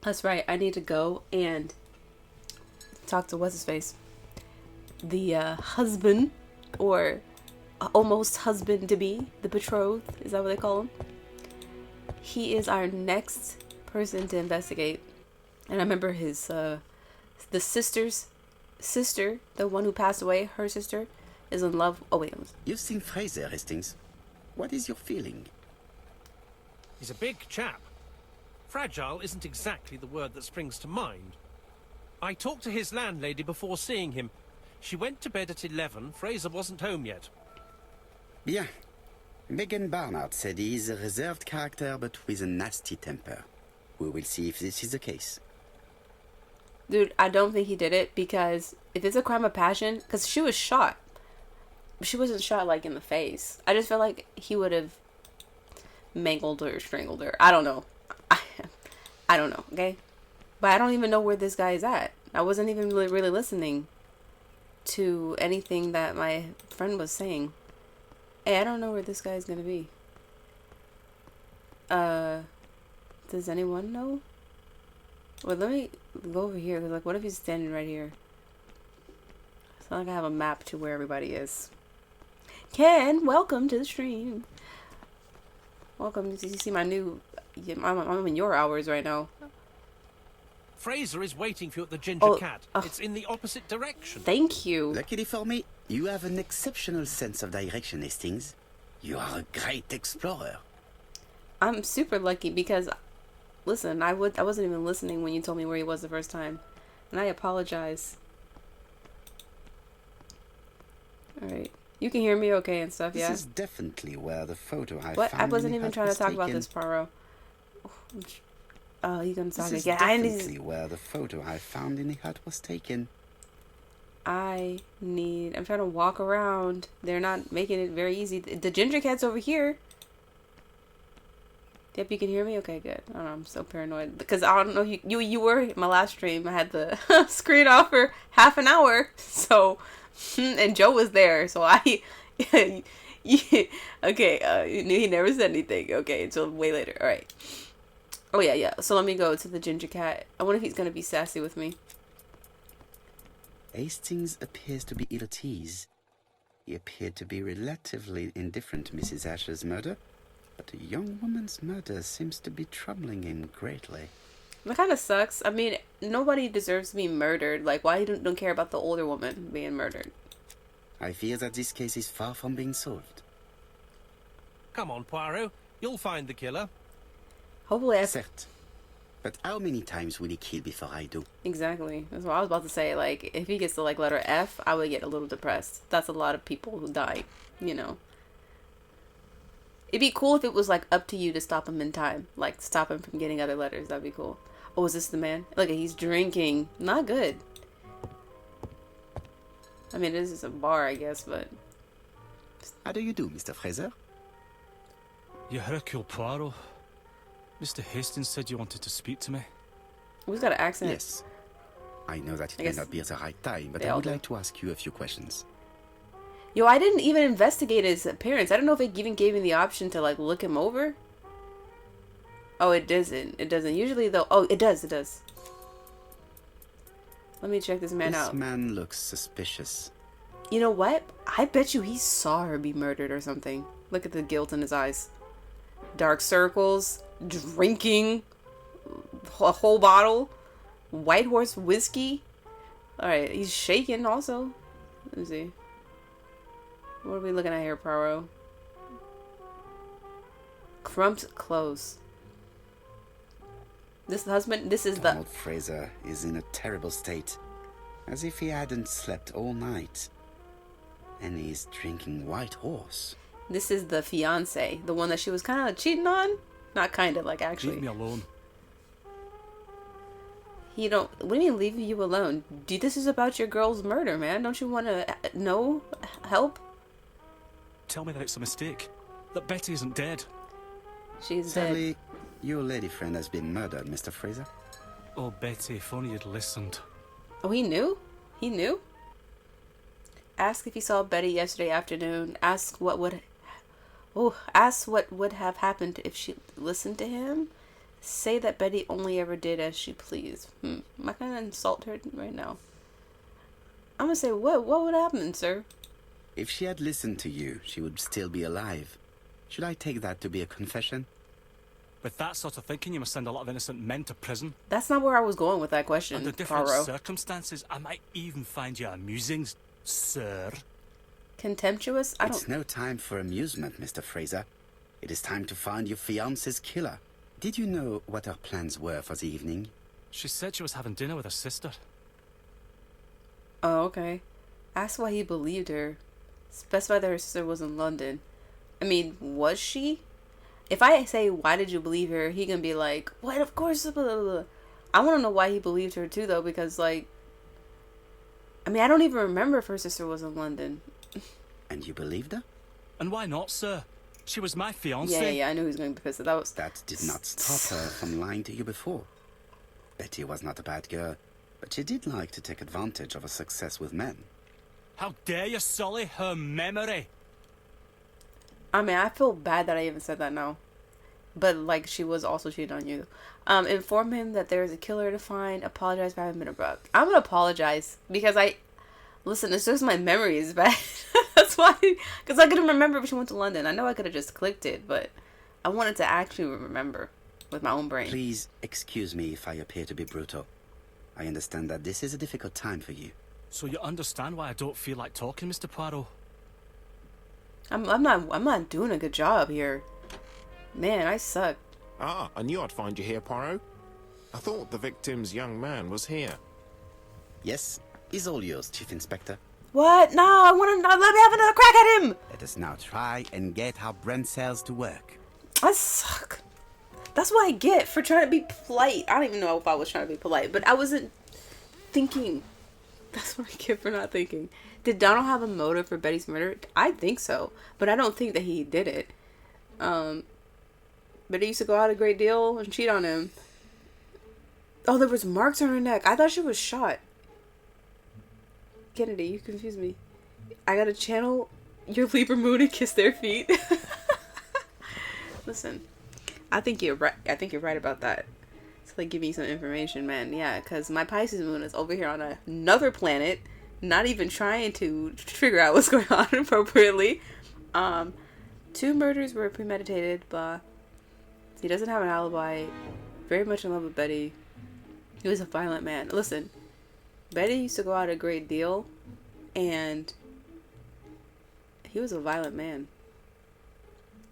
That's right. I need to go and talk to what's his face, the husband, or almost husband to be, the betrothed. Is that what they call him? He is our next person to investigate. And I remember his the sister's sister, the one who passed away, her sister, is in love. Oh wait, You've seen Fraser, Hastings. What is your feeling? He's a big chap. Fragile isn't exactly the word that springs to mind. I talked to his landlady before seeing him. She went to bed at 11. Fraser wasn't home yet. Bien. Megan Barnard said he is a reserved character but with a nasty temper. We will see if this is the case. dude, I don't think he did it, because if it's a crime of passion, because she was shot. She wasn't shot like in the face. I just feel like he would have mangled her, strangled her. I don't know. I don't know, okay? But I don't even know where this guy is at. I wasn't even really listening to anything that my friend was saying. Hey, I don't know where this guy's gonna be. Does anyone know? Well, let me go over here, because, like, what if he's standing right here? It's not like I have a map to where everybody is. Ken, welcome to the stream. Welcome. You see my new... I'm in your hours right now. Fraser is waiting for you at the Ginger Cat. Oh. It's in the opposite direction. Thank you. Luckily for me, you have an exceptional sense of direction, Hastings. You are a great explorer. I'm super lucky because, listen, I wasn't even listening when you told me where he was the first time, and I apologize. All right, you can hear me okay and stuff, yeah? This is definitely where the photo I What? found I wasn't in the even hut trying to was talk about taken. this, Paro. Oh, you gonna talk This is again? definitely where the photo I found in the hut was taken. I'm trying to walk around. They're not making it very easy. The Ginger Cat's over here. Yep, you can hear me? Okay, good. I don't know, I'm so paranoid. Because I don't know, you were in my last stream. I had the screen off for half an hour. So, and Joe was there. So okay, he never said anything. Okay, until way later. All right. Oh, yeah. So let me go to the Ginger Cat. I wonder if he's going to be sassy with me. Hastings appears to be ill at ease. He appeared to be relatively indifferent to Mrs. Asher's murder, but a young woman's murder seems to be troubling him greatly. That kind of sucks. I mean, nobody deserves to be murdered. Like, why you don't care about the older woman being murdered? I fear that this case is far from being solved. Come on, Poirot. You'll find the killer. Hopefully Certes. But how many times will he kill before I do? Exactly. That's what I was about to say. Like, if he gets to, like, letter F, I would get a little depressed. That's a lot of people who die, you know. It'd be cool if it was, like, up to you to stop him in time. Like, stop him from getting other letters. That'd be cool. Oh, is this the man? Look, he's drinking. Not good. I mean, this is a bar, I guess, but... How do you do, Mr. Fraser? You're Hercule Poirot. Mr. Hastings said you wanted to speak to me. Who's got an accent? Yes. I know that I it guess may not be at the right time, but they I all would do. like to ask you a few questions. Yo, I didn't even investigate his appearance. I don't know if it even gave me the option to, like, look him over. Oh, it doesn't. It doesn't. Usually, though... Oh, it does. It does. Let me check this man out. This man looks suspicious. You know what? I bet you he saw her be murdered or something. Look at the guilt in his eyes. Dark circles. Drinking. A whole bottle. White Horse whiskey. Alright, he's shaking also. Let me see. What are we looking at here, Poirot? Crumped clothes. This husband, this is the... Donald Fraser is in a terrible state, as if he hadn't slept all night. And he's drinking White Horse. This is the fiance, the one that she was kind of cheating on. Not kind of, like, actually. Leave me alone. He don't. What do you mean leave you alone? This is about your girl's murder, man. Don't you want to know? Help? Tell me that it's a mistake. That Betty isn't dead. She's Sadly, dead. your lady friend has been murdered, Mr. Fraser. Oh, Betty, if only you'd listened. Oh, he knew? He knew? Ask if he saw Betty yesterday afternoon. Ask what would have happened if she listened to him. Say that Betty only ever did as she pleased. Am I gonna insult her right now? I'm gonna say, what would happen, sir? If she had listened to you, she would still be alive. Should I take that to be a confession? With that sort of thinking, you must send a lot of innocent men to prison. That's not where I was going with that question, Under different Poirot. circumstances, I might even find you amusing, sir. Contemptuous? It's no time for amusement, Mr. Fraser. It is time to find your fiance's killer. Did you know what her plans were for the evening? She said she was having dinner with her sister. Oh, okay. Asked why he believed her. Specified that her sister was in London. I mean, was she? If I say, why did you believe her? He can be like, what? Of course. Blah, blah, blah. I want to know why he believed her too, though, because, like, I mean, I don't even remember if her sister was in London. And you believed her? And why not, sir? She was my fiancée. Yeah, I knew he was going to be pissed. That did not stop her from lying to you before. Betty was not a bad girl, but she did like to take advantage of her success with men. How dare you sully her memory? I mean, I feel bad that I even said that now. But, like, she was also cheating on you. Inform him that there is a killer to find. Apologize for having been abrupt. I'm going to apologize because listen, it's just my memory is bad. That's why, because I couldn't remember if she went to London. I know I could have just clicked it, but I wanted to actually remember with my own brain. Please excuse me if I appear to be brutal. I understand that this is a difficult time for you. So you understand why I don't feel like talking, Mr. Poirot? I'm not doing a good job here. Man, I suck. Ah, I knew I'd find you here, Poirot. I thought the victim's young man was here. Yes, he's all yours, Chief Inspector. What? No, I want to let me have another crack at him. Let us now try and get our brain cells to work. I suck. That's what I get for trying to be polite. I don't even know if I was trying to be polite, but I wasn't thinking. That's what I get for not thinking. Did Donald have a motive for Betty's murder? I think so, but I don't think that he did it. Betty used to go out a great deal and cheat on him. Oh, there was marks on her neck. I thought she was shot. Kennedy, you confuse me. I gotta channel your Libra moon and kiss their feet. Listen, I think you're right. I think you're right about that. So, like, give me some information, man. Yeah, because my Pisces moon is over here on another planet, not even trying to figure out what's going on appropriately. 2 murders were premeditated, but he doesn't have an alibi. Very much in love with Betty. He was a violent man. Listen, Betty used to go out a great deal, and he was a violent man.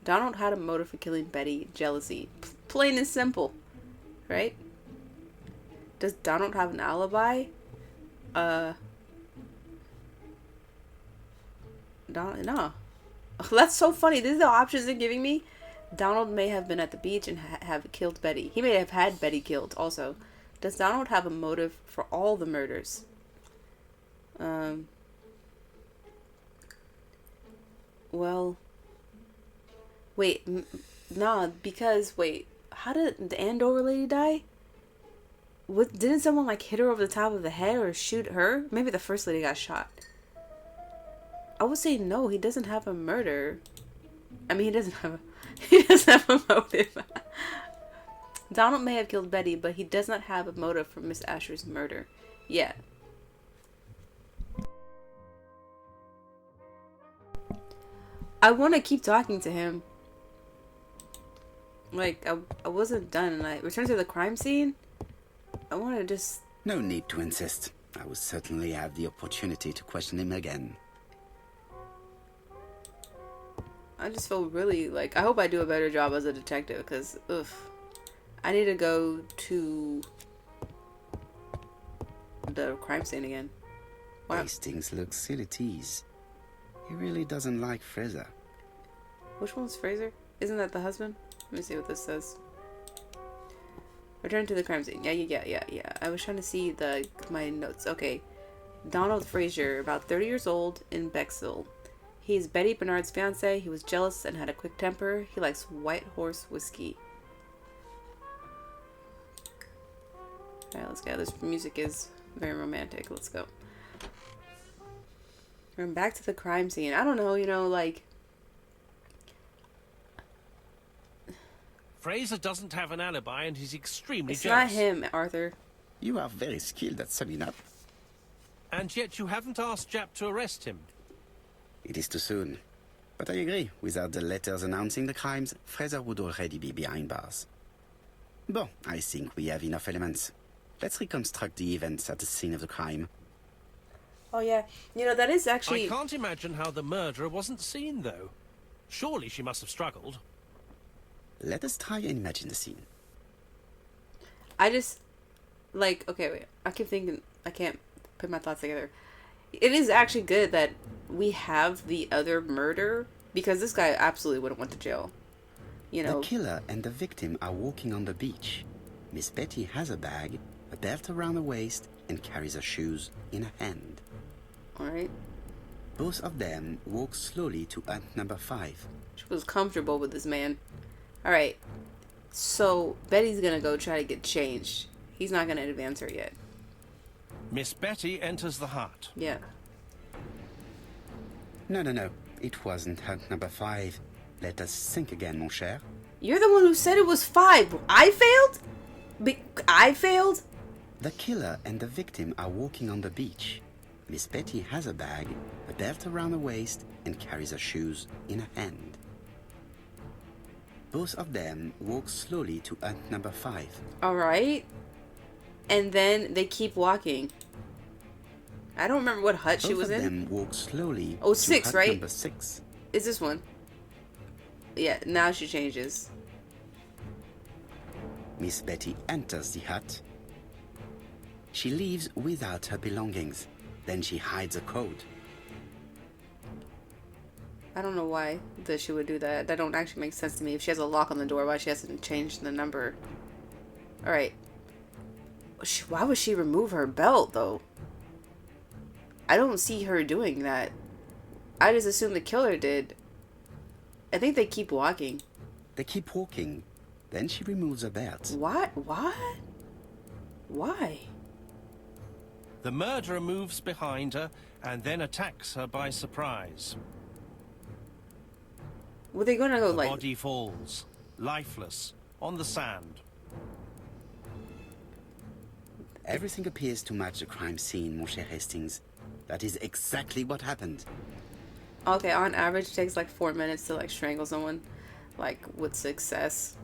Donald had a motive for killing Betty. Jealousy. Plain and simple. Right? Does Donald have an alibi? Donald, no. That's so funny. These are the options they're giving me. Donald may have been at the beach and have killed Betty. He may have had Betty killed also. Does Donald have a motive for all the murders? Well, wait, nah, because, wait, how did the Andover lady die? Didn't someone, like, hit her over the top of the head or shoot her? Maybe the first lady got shot. I would say no, he doesn't have a murder. I mean, he doesn't have a motive. Donald may have killed Betty, but he does not have a motive for Miss Asher's murder. Yeah. I want to keep talking to him. Like, I wasn't done, and I returned to the crime scene. I want to just... No need to insist. I will certainly have the opportunity to question him again. I just feel really, like, I hope I do a better job as a detective, because, I need to go to the crime scene again. Wow. Hastings looks ill at ease. He really doesn't like Fraser. Which one's Fraser? Isn't that the husband? Let me see what this says. Return to the crime scene. Yeah. I was trying to see my notes. Okay. Donald Fraser, about 30 years old, in Bexhill. He's Betty Bernard's fiance. He was jealous and had a quick temper. He likes White Horse whiskey. Alright, let's go. This music is very romantic. Let's go. We're back to the crime scene. I don't know, like... Fraser doesn't have an alibi and he's extremely It's jealous. not him, Arthur. You are very skilled at summing up. And yet you haven't asked Jap to arrest him. It is too soon. But I agree, without the letters announcing the crimes, Fraser would already be behind bars. Bon, I think we have enough elements. Let's reconstruct the events at the scene of the crime. Oh yeah, you know that is actually. I can't imagine how the murderer wasn't seen, though. Surely she must have struggled. Let us try and imagine the scene. I just like okay. Wait, I keep thinking I can't put my thoughts together. It is actually good that we have the other murder because this guy absolutely wouldn't went to jail. You know, The killer and the victim are walking on the beach. Miss Betty has a bag, a belt around her waist, and carries her shoes in her hand. all right. Both of them walk slowly to hut number 5. She was comfortable with this man. All right. So Betty's gonna go try to get changed. He's not gonna advance her yet. Miss Betty enters the hut. Yeah. No. It wasn't hut number 5. Let us think again, mon cher. You're the one who said it was 5. I failed? I failed? The killer and the victim are walking on the beach. Miss Betty has a bag, a belt around her waist, and carries her shoes in her hand. Both of them walk slowly to hut number 5. All right. And then they keep walking. I don't remember what hut she Both was of in. them walk slowly Oh, to 6, hut right? number 6. Is this one? Yeah, now she changes. Miss Betty enters the hut. She leaves without her belongings. Then she hides a code. I don't know why that she would do that. That don't actually make sense to me. If she has a lock on the door, why she hasn't changed the number? All right. Why would she remove her belt, though? I don't see her doing that. I just assume the killer did. I think they keep walking. They keep walking. Then she removes her belt. What? Why? The murderer moves behind her and then attacks her by surprise. Were they gonna go The like... body falls, lifeless, on the sand. Everything appears to match the crime scene, mon cher Hastings. That is exactly what happened. Okay, on average, it takes like 4 minutes to like strangle someone, like with success.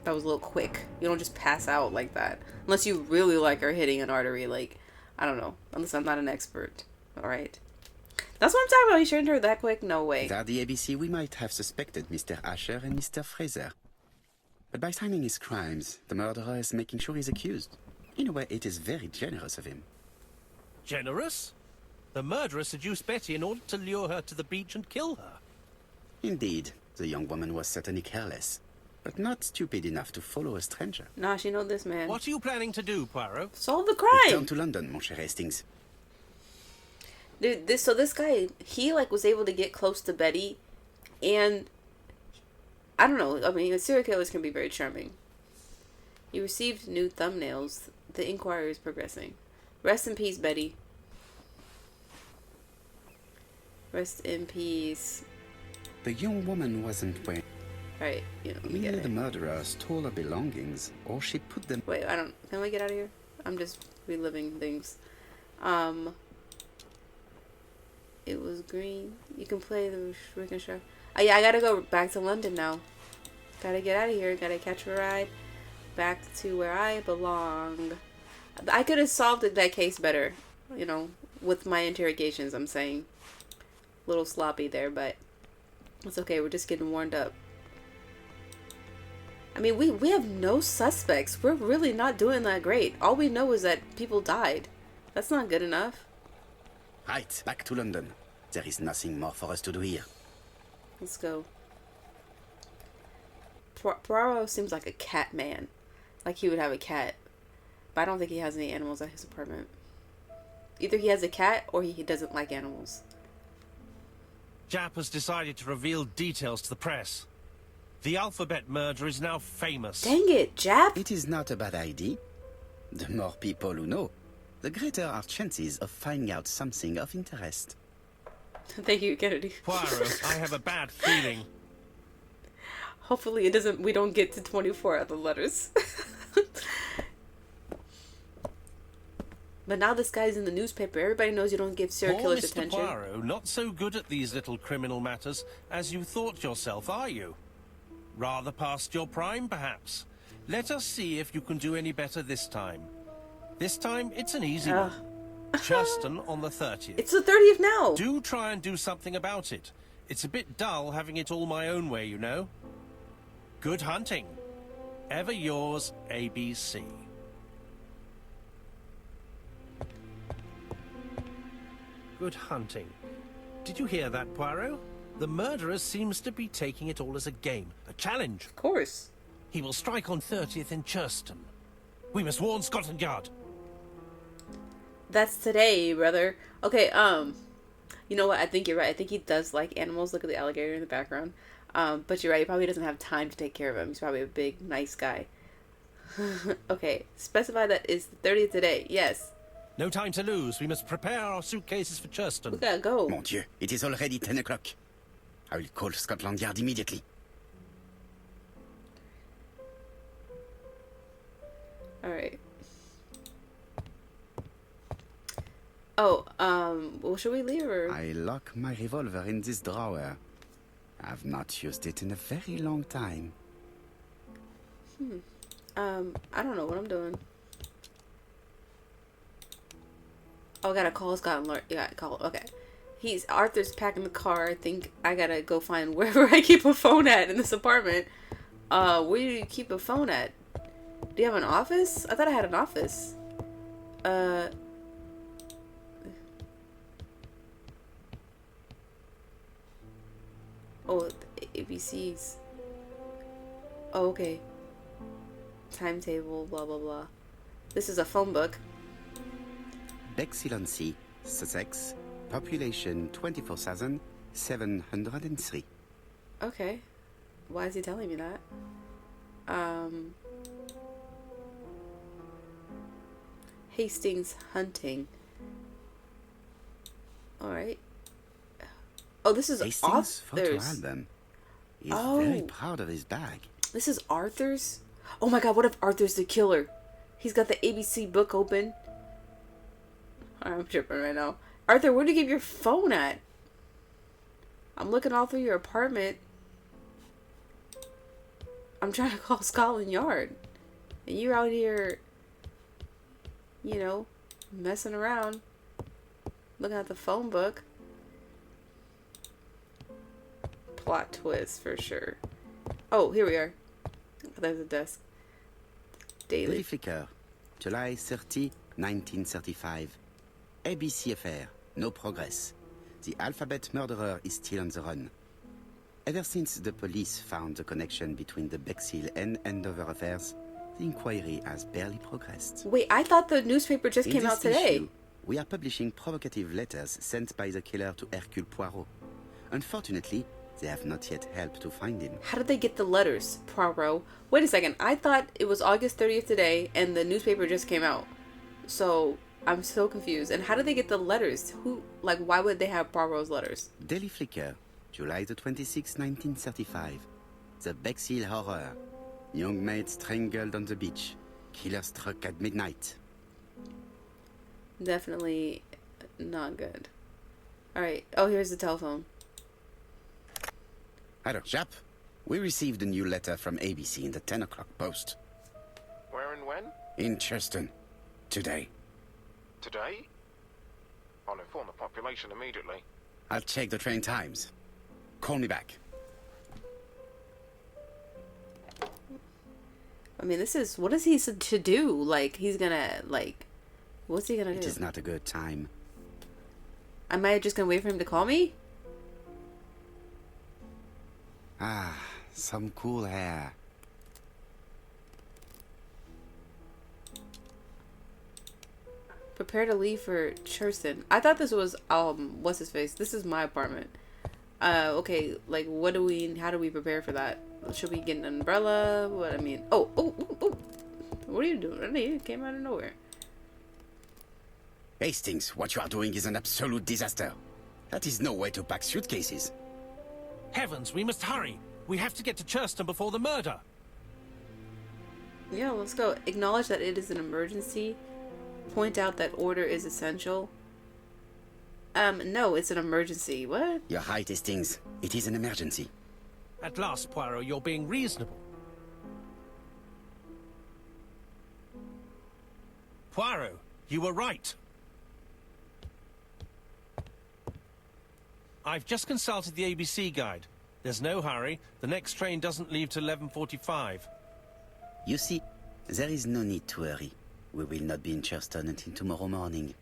That was a little quick. You don't just pass out like that. Unless you really like are hitting an artery, like, I don't know. Unless I'm not an expert. Alright. That's what I'm talking about. He shouldn't hurt that quick? No way. Without the ABC, we might have suspected Mr. Asher and Mr. Fraser. But by timing his crimes, the murderer is making sure he's accused. In a way, it is very generous of him. Generous? The murderer seduced Betty in order to lure her to the beach and kill her. Indeed, the young woman was certainly careless, but not stupid enough to follow a stranger. Nah, she know this man. What are you planning to do, Poirot? Solve the Return crime! to London, mon cher Hastings. Dude, this guy, he like was able to get close to Betty, and I don't know. I mean, serial killers can be very charming. You received new thumbnails. The inquiry is progressing. Rest in peace, Betty. Rest in peace. The young woman wasn't wearing... Alright, you know, let me get Either it. the murderer stole her belongings, or she put them... Wait, I don't... Can we get out of here? I'm just reliving things. It was green. You can play the reconstruct. Oh, yeah, I gotta go back to London now. Gotta get out of here. Gotta catch a ride back to where I belong. I could have solved that case better, you know, with my interrogations, I'm saying. A little sloppy there, but it's okay. We're just getting warmed up. I mean, we have no suspects. We're really not doing that great. All we know is that people died. That's not good enough. Right, back to London. There is nothing more for us to do here. Let's go. Poirot seems like a cat man. Like he would have a cat. But I don't think he has any animals at his apartment. Either he has a cat or he doesn't like animals. Jap has decided to reveal details to the press. The alphabet murder is now famous. Dang it, Jap! It is not a bad idea. The more people who know, the greater our chances of finding out something of interest. Thank you, Kennedy. Poirot, I have a bad feeling. Hopefully it doesn't. We don't get to 24 other letters. But now this guy's in the newspaper. Everybody knows you don't give serial Poor killers Mr. attention. Poirot, not so good at these little criminal matters as you thought yourself, are you? Rather past your prime, perhaps. Let us see if you can do any better this time. This time, it's an easy one. Churston on the 30th. It's the 30th now. Do try and do something about it. It's a bit dull having it all my own way, you know. Good hunting. Ever yours, ABC. Good hunting. Did you hear that, Poirot? The murderer seems to be taking it all as a game, a challenge. Of course. He will strike on 30th in Churston. We must warn Scotland Yard. That's today, brother. Okay, you know what? I think you're right. I think he does like animals. Look at the alligator in the background. But you're right. He probably doesn't have time to take care of him. He's probably a big, nice guy. Okay, specify that is the 30th today. Yes. No time to lose. We must prepare our suitcases for Churston. We gotta go. Mon Dieu, it is already 10 o'clock. I will call Scotland Yard immediately. Alright. Oh, well, should we leave or? I lock my revolver in this drawer. I've not used it in a very long time. I don't know what I'm doing. Oh, I gotta call Scotland Yard. Yeah, call. Okay. Arthur's packing the car. I think I gotta go find wherever I keep a phone at in this apartment. Where do you keep a phone at? Do you have an office? I thought I had an office. Oh, ABCs. Oh, okay. Timetable, blah, blah, blah. This is a phone book. Bexhill-on-Sea, Sussex, population 24,703. Okay. Why is he telling me that? Hastings hunting. Alright. Oh, this is Hastings' photo Arthur's. album. He's Oh. very proud of his bag. This is Arthur's? Oh my god, what if Arthur's the killer? He's got the ABC book open. I'm tripping right now. Arthur, where do you keep your phone at? I'm looking all through your apartment. I'm trying to call Scotland Yard. And you're out here, you know, messing around. Looking at the phone book. Plot twist for sure. Oh, here we are. There's a desk. Daily Daily. Flicker, July 30, 1935. ABC affair, no progress. The alphabet murderer is still on the run. Ever since the police found the connection between the Bexhill and Andover affairs, the inquiry has barely progressed. Wait, I thought the newspaper just In came this out today. issue, we are publishing provocative letters sent by the killer to Hercule Poirot. Unfortunately, they have not yet helped to find him. How did they get the letters, Poirot? Wait a second. I thought it was August 30th today and the newspaper just came out. So, I'm so confused. And how did they get the letters? Why would they have Poirot's letters? Daily Flicker, July the 26th, 1935. The Bexhill Horror. Young maid strangled on the beach. Killer struck at midnight. Definitely not good. Alright. Oh, here's the telephone. Hello, Jap. We received a new letter from ABC in the 10 o'clock post. Where and when? In Churston. Today. Today? I'll inform the population immediately. I'll check the train times. Call me back. I mean, what is he to do? He's gonna, what's he gonna do? It is not a good time. Am I just gonna wait for him to call me? Ah, some cool hair. Prepare to leave for Churston. I thought this was, what's his face? This is my apartment. Okay, how do we prepare for that? Should we get an umbrella? What, I mean, oh. What are you doing? It came out of nowhere. Hastings, what you are doing is an absolute disaster. That is no way to pack suitcases. Heavens, we must hurry. We have to get to Churston before the murder. Yeah, let's go. Acknowledge that it is an emergency. Point out that order is essential. No, it's an emergency. What? You're right, Hastings. It is an emergency. At last, Poirot, you're being reasonable. Poirot, you were right. I've just consulted the ABC guide. There's no hurry. The next train doesn't leave till 11:45. You see, there is no need to hurry. We will not be in Churston until tomorrow morning.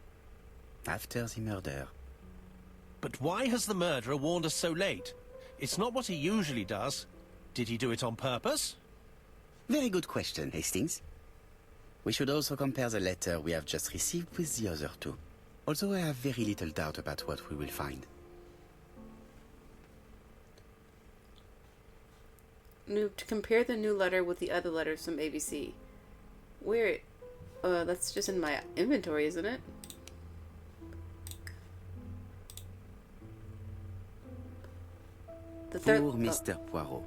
After the murder. But why has the murderer warned us so late? It's not what he usually does. Did he do it on purpose? Very good question, Hastings. We should also compare the letter we have just received with the other two. Although I have very little doubt about what we will find. To compare the new letter with the other letters from ABC. Where? That's just in my inventory, isn't it? The third. Poor Mr. Poirot.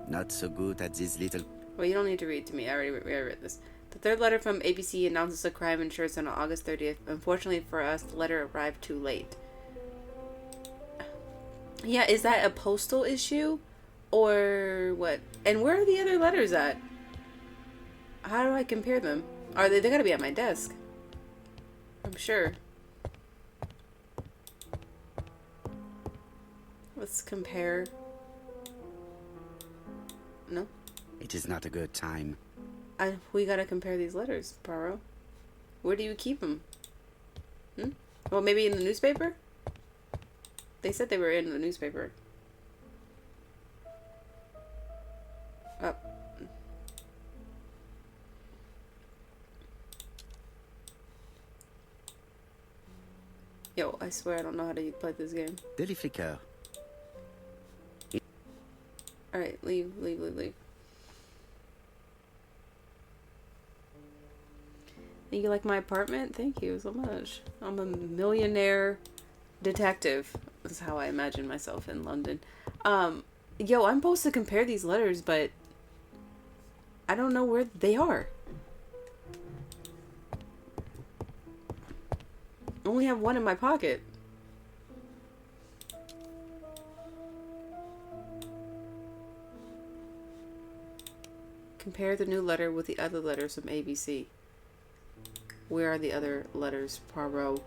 Not so good at this little... Well, you don't need to read to me. I already read this. The third letter from ABC announces a crime in Churston on August 30th. Unfortunately for us, the letter arrived too late. Yeah, is that a postal issue? Or what? And where are the other letters at? How do I compare them? Are they gotta be at my desk. I'm sure. Let's compare. No? It is not a good time. We gotta compare these letters, Poirot. Where do you keep them? Well, maybe in the newspaper? They said they were in the newspaper. Oh. Yo, I swear I don't know how to play this game. Daily Flicker. Alright, leave. Think you like my apartment? Thank you so much. I'm a millionaire detective. That's how I imagine myself in London. Yo, I'm supposed to compare these letters, but I don't know where they are. I only have one in my pocket. Compare the new letter with the other letters from ABC. Where are the other letters, Poirot?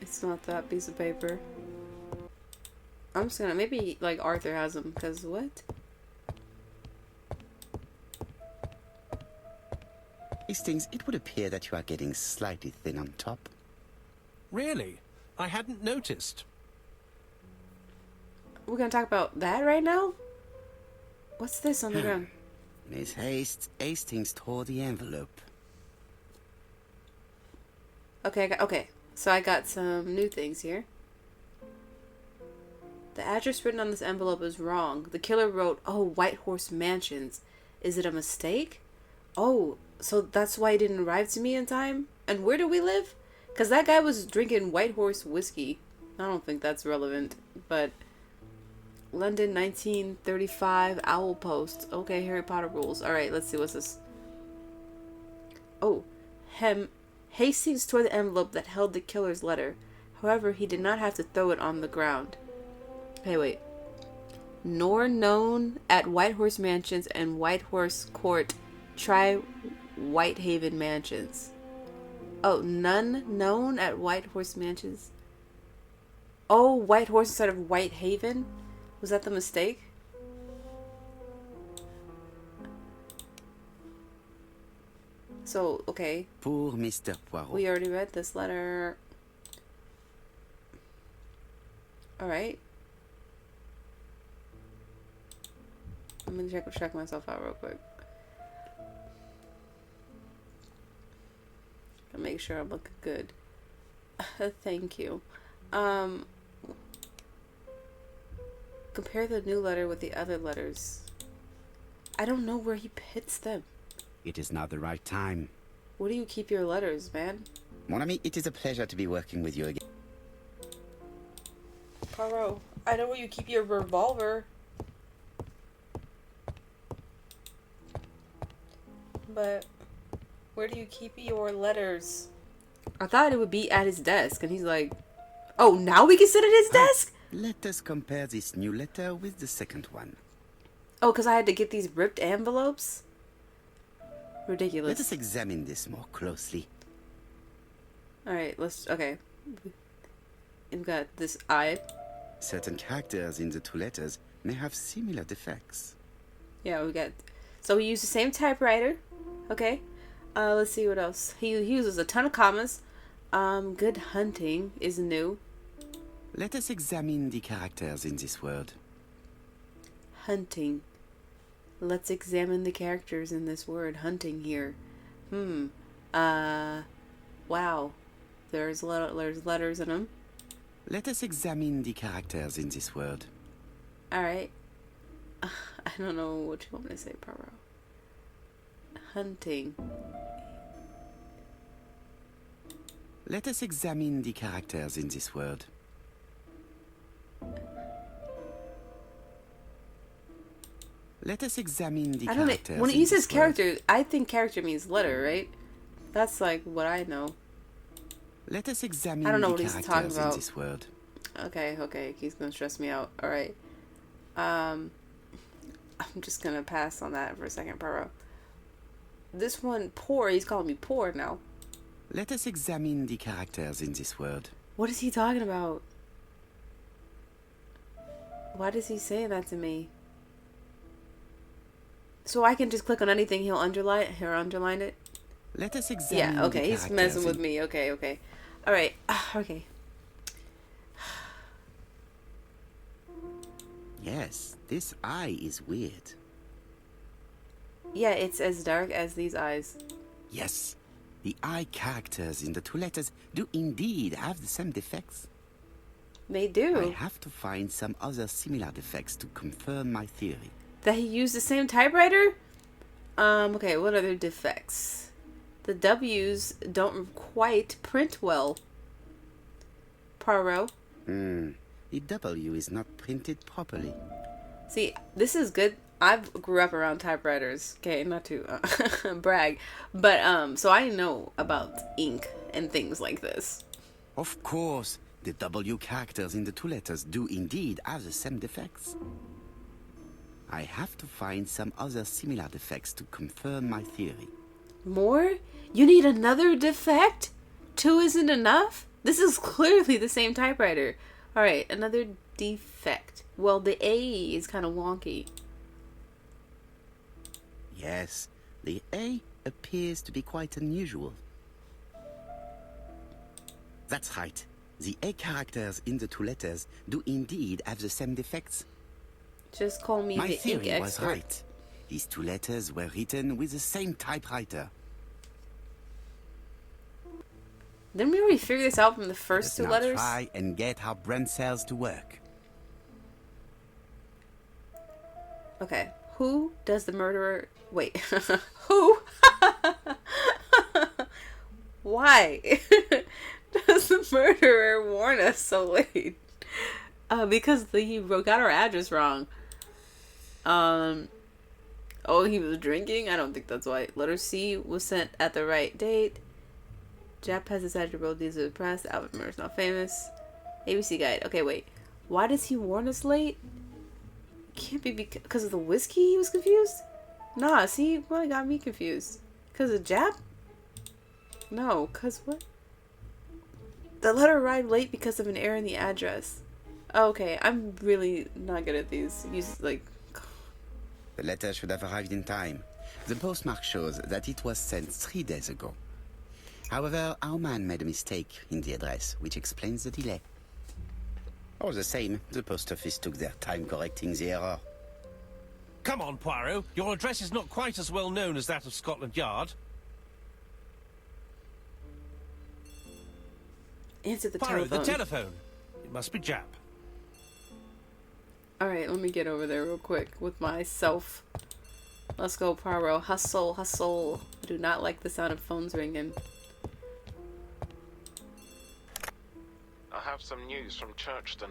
It's not that piece of paper. I'm just gonna, maybe like Arthur has them, because what? Hastings, it would appear that you are getting slightly thin on top. Really? I hadn't noticed. We're gonna talk about that right now? What's this on the ground? Miss Hastings tore the envelope. Okay, so I got some new things here. The address written on this envelope is wrong. The killer wrote, "Oh, White Horse Mansions." Is it a mistake? Oh, so that's why it didn't arrive to me in time? And where do we live? Because that guy was drinking White Horse whiskey. I don't think that's relevant, but... London, 1935, Owl Post. Okay, Harry Potter rules. Alright, let's see, what's this? Oh, Hastings tore the envelope that held the killer's letter. However, he did not have to throw it on the ground. Hey, wait. Nor known at White Horse Mansions and White Horse Court. Try Whitehaven Mansions. Oh, none known at White Horse Mansions. Oh, White Horse instead of Whitehaven? Was that the mistake? So, okay. Poor Mr. Poirot. We already read this letter. Alright. I'm gonna check myself out real quick. I'll make sure I'm looking good. Thank you. Compare the new letter with the other letters. I don't know where he pits them. It is not the right time. Where do you keep your letters, man? Mon ami, it is a pleasure to be working with you again. Poirot, I know where you keep your revolver. But where do you keep your letters? I thought it would be at his desk, and he's like, oh, now we can sit at his desk? Let us compare this new letter with the second one. Oh, because I had to get these ripped envelopes? Ridiculous. Let us examine this more closely. Alright, okay. We've got this eye. Certain characters in the two letters may have similar defects. Yeah, we got... So we use the same typewriter. Okay. Let's see what else. He uses a ton of commas. Good hunting is new. Let us examine the characters in this word. Hunting. Let's examine the characters in this word. Hunting here. Wow. There's letters in them. Let us examine the characters in this word. Alright. I don't know what you want me to say, Poirot. Hunting. Let us examine the characters in this word. Let us examine the characters. When it uses character, I think character means letter, right? That's like what I know. Let us examine I don't know the what he's talking characters in about. this word. Okay, he's gonna stress me out. Alright. I'm just gonna pass on that for a second, Poirot. This one, poor, he's calling me poor now. Let us examine the characters in this word. What is he talking about? Why does he say that to me? So I can just click on anything, he'll underline it? Let us examine yeah, okay, the he's messing with me. Okay. Alright, okay. Yes, this eye is weird. Yeah, it's as dark as these eyes. Yes, the eye characters in the two letters do indeed have the same defects. They do. I have to find some other similar defects to confirm my theory. That he used the same typewriter? Okay, what other defects? The W's don't quite print well. Poirot? The W is not printed properly. See, this is good. I grew up around typewriters. Okay, not to brag. But, so I know about ink and things like this. Of course, the W characters in the two letters do indeed have the same defects. I have to find some other similar defects to confirm my theory. More? You need another defect? 2 isn't enough? This is clearly the same typewriter. Alright, another defect. Well, the A is kind of wonky. Yes, the A appears to be quite unusual. That's right. The A characters in the two letters do indeed have the same defects. Just call me My the ink theory expert. was right. These two letters were written with the same typewriter. Didn't we already figure this out from the first Let's two now letters? try and get our brain cells to work. Okay. Who does the murderer... Wait. Who? Why does the murderer warn us so late? Because he got our address wrong. Oh, he was drinking? I don't think that's why. Letter C was sent at the right date. Jap has decided to roll these to the press. Albert Murray's not famous. ABC Guide. Okay, wait. Why does he warn us late? Can't be because of the whiskey he was confused? Nah, see, what got me confused? Because of Jap? No, because what? The letter arrived late because of an error in the address. Okay, I'm really not good at these. The letter should have arrived in time. The postmark shows that it was sent 3 days ago. However, our man made a mistake in the address, which explains the delay. All the same, the post office took their time correcting the error. Come on, Poirot. Your address is not quite as well known as that of Scotland Yard. Answer the Poirot, telephone. the telephone. It must be Jap. Alright, let me get over there real quick with myself. Let's go, Poirot. Hustle, hustle. I do not like the sound of phones ringing. have some news from Churchton.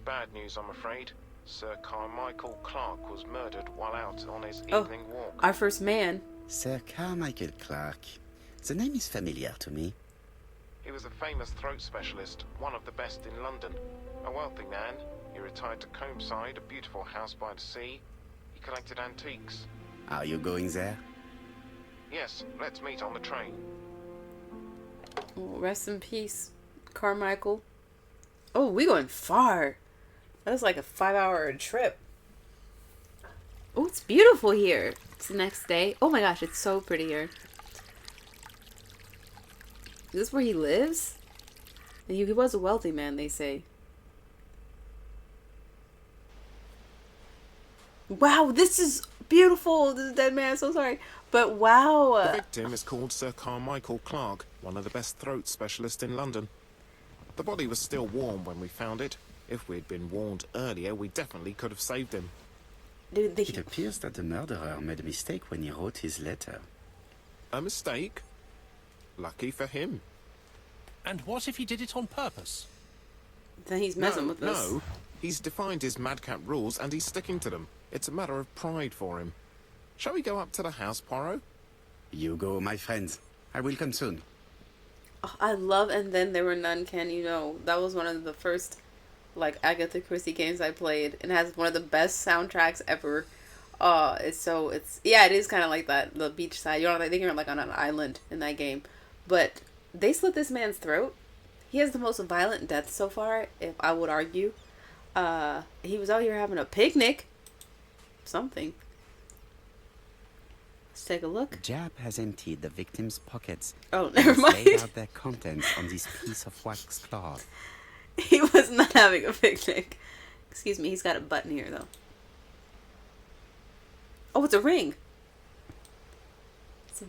Bad news, I'm afraid. Sir Carmichael Clark was murdered while out on his evening walk. Our first man. Sir Carmichael Clark. The name is familiar to me. He was a famous throat specialist, one of the best in London. A wealthy man. He retired to Combside, a beautiful house by the sea. He collected antiques. Are you going there? Yes, let's meet on the train. Oh, rest in peace, Carmichael. Oh, we going far. That was like a 5-hour trip. Oh, it's beautiful here. It's the next day. Oh my gosh, it's so pretty here. Is this where he lives? He was a wealthy man, they say. Wow, this is beautiful. This is dead man, so sorry. But wow. The victim is called Sir Carmichael Clark, one of the best throat specialists in London. The body was still warm when we found it. If we'd been warned earlier, we definitely could have saved him. Dude, It appears that the murderer made a mistake when he wrote his letter. A mistake? Lucky for him. And what if he did it on purpose? then he's messing with us. No, he's defined his madcap rules and he's sticking to them. It's a matter of pride for him. Shall we go up to the house, Poirot? You go, my friends. I will come soon. Oh, I love And Then There Were None, Can You Know. That was one of the first, like, Agatha Christie games I played. And has one of the best soundtracks ever. It is kind of like that, the beachside. I think you're like on an island in that game. But they slit this man's throat. He has the most violent death so far, if I would argue. He was out here having a picnic. Something. Let's take a look. Jab has emptied the victim's pockets. Oh, and never has mind. laid out their contents on this piece of wax cloth. He was not having a picnic. Excuse me, he's got a button here, though. Oh, it's a ring. It's a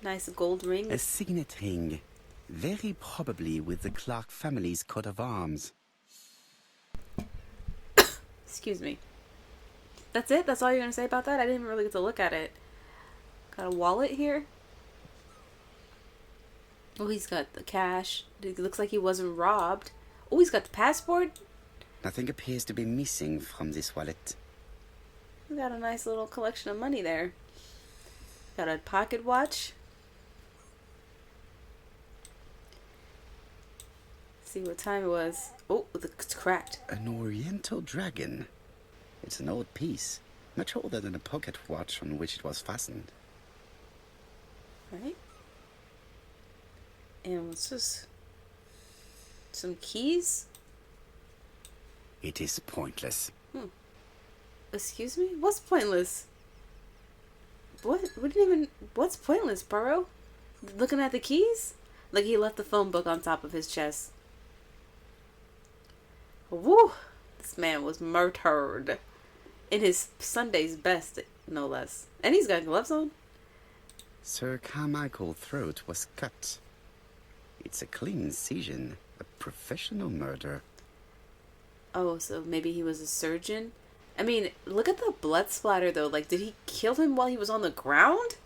nice gold ring. A signet ring. Very probably with the Clark family's coat of arms. Excuse me. That's it? That's all you're going to say about that? I didn't really get to look at it. Got a wallet here. Oh, he's got the cash. It looks like he wasn't robbed. Oh, he's got the passport. Nothing appears to be missing from this wallet. He's got a nice little collection of money there. Got a pocket watch. See what time it was. Oh, it's cracked. An oriental dragon. It's an old piece, much older than the pocket watch on which it was fastened. Right. And what's this? Some keys? It is pointless. Excuse me? What's pointless? What's pointless, Burrow? Looking at the keys? Like he left the phone book on top of his chest. Woo! This man was murdered. In his Sunday's best, no less. And he's got gloves on. Sir Carmichael's throat was cut. It's a clean incision. A professional murder. Oh, so maybe he was a surgeon? I mean, look at the blood splatter, though. Like, did he kill him while he was on the ground?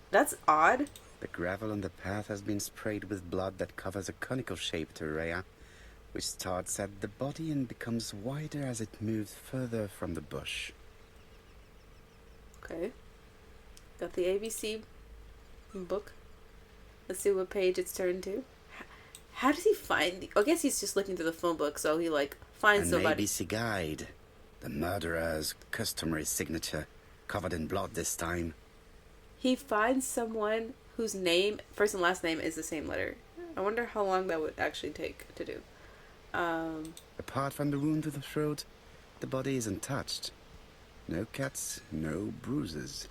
That's odd. The gravel on the path has been sprayed with blood that covers a conical-shaped area, which starts at the body and becomes wider as it moves further from the bush. Okay. Got the ABC book. Let's see what page it's turned to. How does he find... I guess he's just looking through the phone book, so he, like, finds An somebody. ABC guide. The murderer's customary signature, covered in blood this time. He finds someone whose name, first and last name, is the same letter. I wonder how long that would actually take to do. Apart from the wound to the throat, the body isn't touched. No cuts, no bruises.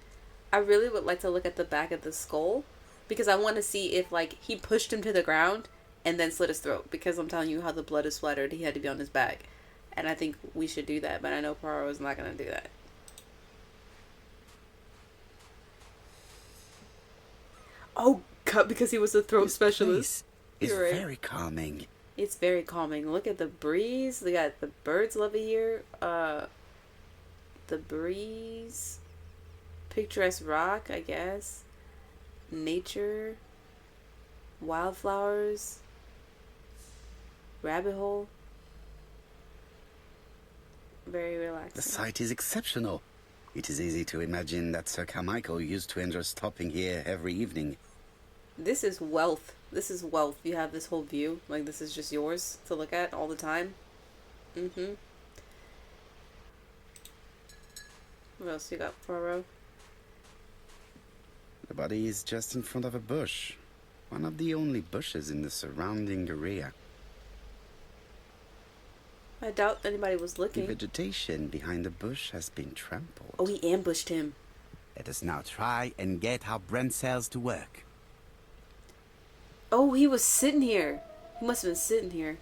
I really would like to look at the back of the skull, because I want to see if, like, he pushed him to the ground and then slit his throat, because I'm telling you how the blood is splattered, he had to be on his back. And I think we should do that, but I know Poirot is not going to do that. Oh, cut because he was a throat specialist. It's You're right. very calming. It's very calming. Look at the breeze. They got the birds love it here. The breeze. Picturesque rock, I guess. Nature. Wildflowers. Rabbit hole. Very relaxing. The site is exceptional. It is easy to imagine that Sir Carmichael used to enjoy stopping here every evening. This is wealth. This is wealth. You have this whole view. Like, this is just yours to look at all the time. Mm-hmm. What else you got, Poirot? The body is just in front of a bush. One of the only bushes in the surrounding area. I doubt anybody was The looking. vegetation behind the bush has been trampled. Oh, he ambushed him. Let us now try and get our brain cells to work. Oh, he was sitting here. He must have been sitting here.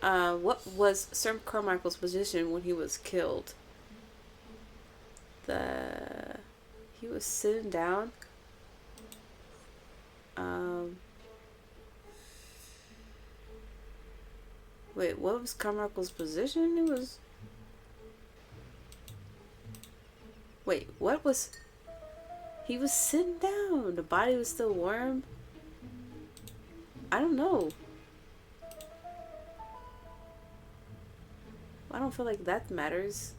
What was Sir Carmichael's position when he was killed? He was sitting down. Wait, what was Carmichael's position? It was... Wait, what was... He was sitting down. The body was still warm. I don't know. I don't feel like that matters.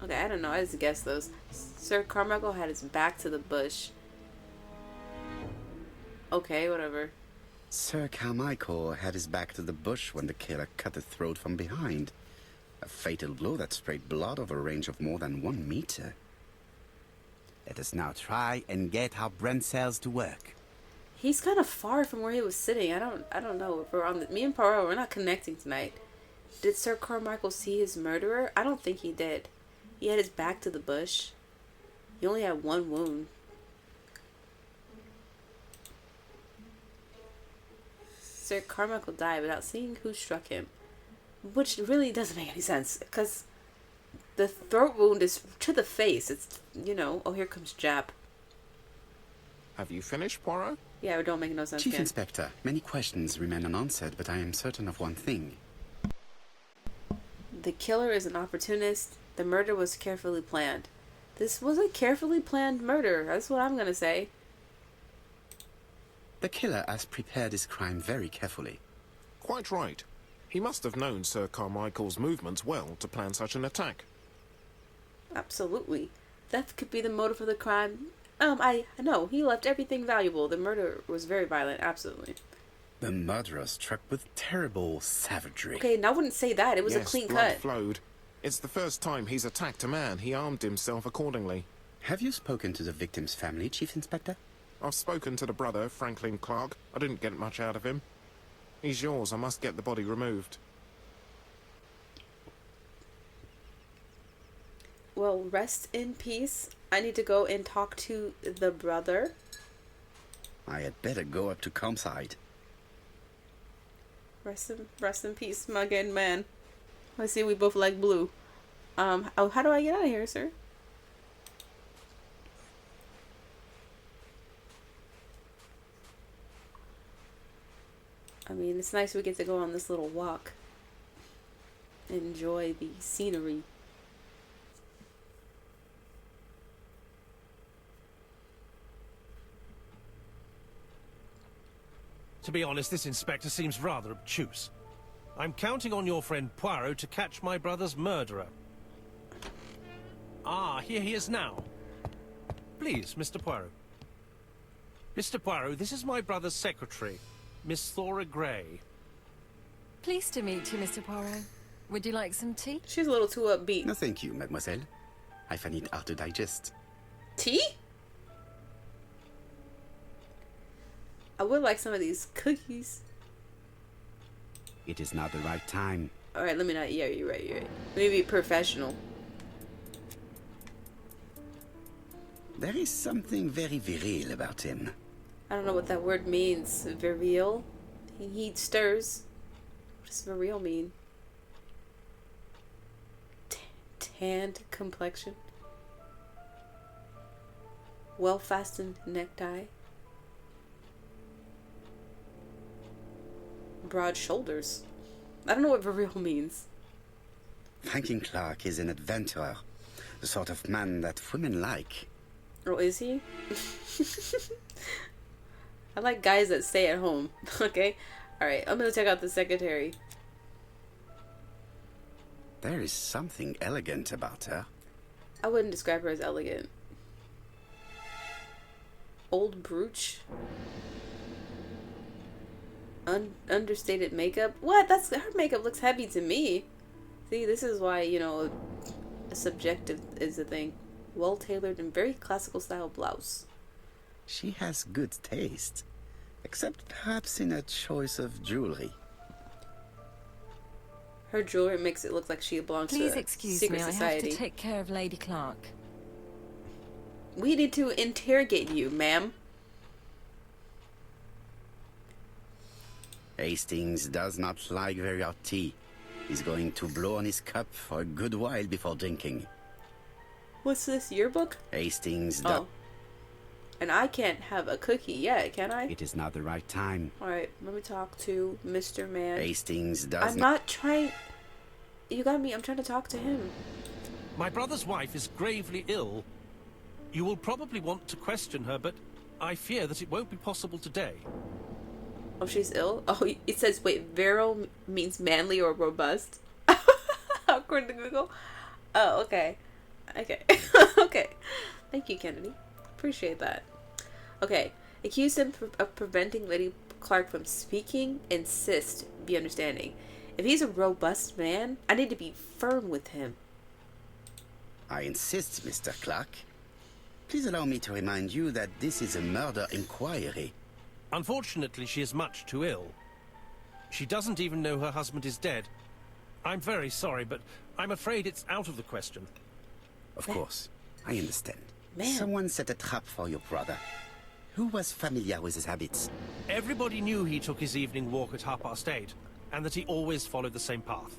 Okay, I don't know. I just guessed those. Sir Carmichael had his back to the bush. Okay, whatever. Sir Carmichael had his back to the bush when the killer cut the throat from behind. A fatal blow that sprayed blood over a range of more than 1 meter. Let us now try and get our brain cells to work. He's kind of far from where he was sitting. I don't know if we're on the... Me and Poirot, we're not connecting tonight. Did Sir Carmichael see his murderer? I don't think he did. He had his back to the bush. He only had 1 wound. Sir Carmichael died without seeing who struck him. Which really doesn't make any sense. Because the throat wound is to the face. It's, you know... Oh, here comes Jap. Have you finished, Poirot? Yeah, it don't make no sense. Chief again. Inspector, many questions remain unanswered, but I am certain of one thing. The killer is an opportunist. The murder was carefully planned. This was a carefully planned murder. That's what I'm gonna say. The killer has prepared his crime very carefully. Quite right. He must have known Sir Carmichael's movements well to plan such an attack. Absolutely. Theft could be the motive for the crime. I know. He left everything valuable. The murder was very violent. Absolutely. The murderer struck with terrible savagery. Okay, now I wouldn't say that. It was Yes, a clean blood cut. flowed. It's the first time he's attacked a man. He armed himself accordingly. Have you spoken to the victim's family, Chief Inspector? I've spoken to the brother, Franklin Clark. I didn't get much out of him. He's yours. I must get the body removed. Well, rest in peace. I need to go and talk to the brother. I had better go up to campsite. Rest in peace, my good man. I see we both like blue. Oh, how do I get out of here, sir? I mean, it's nice we get to go on this little walk. Enjoy the scenery. To be honest, this inspector seems rather obtuse. I'm counting on your friend Poirot to catch my brother's murderer. Ah, here he is now. Please, Mr. Poirot. Mr. Poirot, this is my brother's secretary, Miss Thora Gray. Pleased to meet you, Mr. Poirot. Would you like some tea? She's a little too upbeat. No, thank you, mademoiselle. I find it hard to digest. Tea? I would like some of these cookies. It is not the right time. Alright, let me not... Yeah, you're right, Let me be professional. There is something very viril about him. I don't know what that word means. Viril? He stirs. What does viril mean? Tanned complexion? Well-fastened necktie? Broad shoulders? I don't know what viril means. Franklin Clark is an adventurer. The sort of man that women like. Oh, is he? I like guys that stay at home. Okay? Alright, I'm gonna check out the secretary. There is something elegant about her. I wouldn't describe her as elegant. Old brooch. Understated makeup. What? Her makeup looks heavy to me. See, this is why, you know, subjective is the thing. Well tailored and very classical style blouse. She has good taste, except perhaps in her choice of jewelry. Her jewelry makes it look like she belongs Please to a excuse secret me, society. I have to take care of Lady Clark. We need to interrogate you, ma'am. Hastings does not like very hot tea. He's going to blow on his cup for a good while before drinking. What's this, yearbook? Hastings Oh. And I can't have a cookie yet, can I? It is not the right time. Alright, let me talk to Mr. Man. Hastings does I'm not trying... You got me, I'm trying to talk to him. My brother's wife is gravely ill. You will probably want to question her, but I fear that it won't be possible today. Oh, she's ill? Oh, it says, wait, virile means manly or robust? According to Google? Oh, okay. Okay. Okay. Thank you, Kennedy. Appreciate that. Okay. Accuse him of preventing Lady Clark from speaking. Insist be understanding. If he's a robust man, I need to be firm with him. I insist, Mr. Clark. Please allow me to remind you that this is a murder inquiry. Unfortunately, she is much too ill. She doesn't even know her husband is dead. I'm very sorry, but I'm afraid it's out of the question. Of course, I understand. Man. Someone set a trap for your brother. Who was familiar with his habits? Everybody knew he took his evening walk at 8:30, and that he always followed the same path.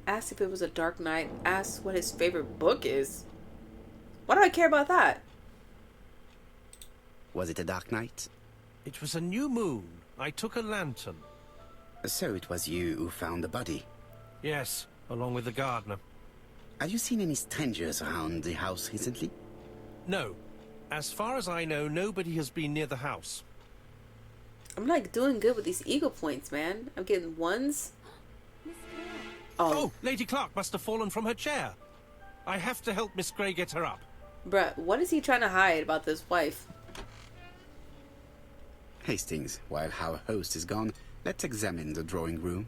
Asked if it was a dark night. Asked what his favorite book is. Why do I care about that? Was it a dark night? It was a new moon. I took a lantern. So it was you who found the body. Yes, along with the gardener. Have you seen any strangers around the house recently? No. As far as I know, nobody has been near the house. I'm like doing good with these ego points, man. I'm getting ones. Oh, Lady Clark must have fallen from her chair. I have to help Miss Grey get her up. Bruh, what is he trying to hide about this wife? Hastings, while our host is gone, let's examine the drawing room.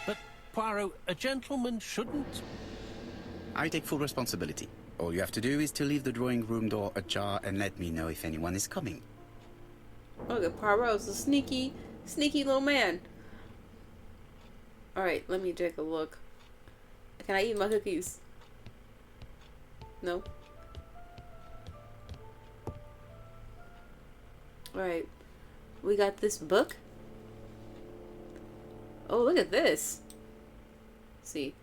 But, Poirot, a gentleman shouldn't... I take full responsibility. All you have to do is to leave the drawing room door ajar and let me know if anyone is coming. Look at Poirot's a sneaky little man. Alright, let me take a look. Can I eat my cookies? No? Alright. We got this book. Oh, look at this. Let's see.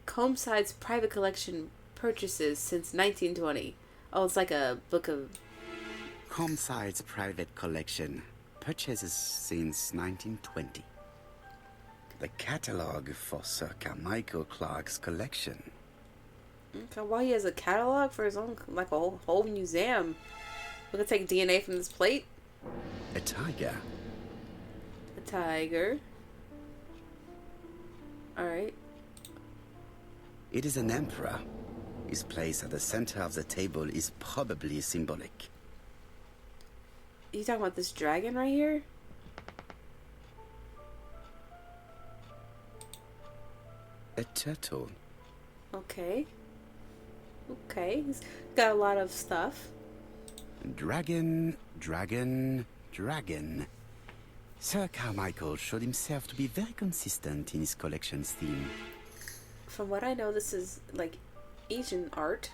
Comeside's private collection purchases since 1920. Oh, it's like a book of... Homicide's private collection. Purchases since 1920. The catalogue for Sir Carmichael Clark's collection. Okay, well, he has a catalog for his own, like a whole museum. We can take DNA from this plate. A tiger. A tiger. Alright. It is an emperor. His place at the center of the table is probably symbolic. You talking about this dragon right here? A turtle. Okay. Okay. He's got a lot of stuff. Dragon, dragon, dragon. Sir Carmichael showed himself to be very consistent in his collection's theme. From what I know, this is like Asian art.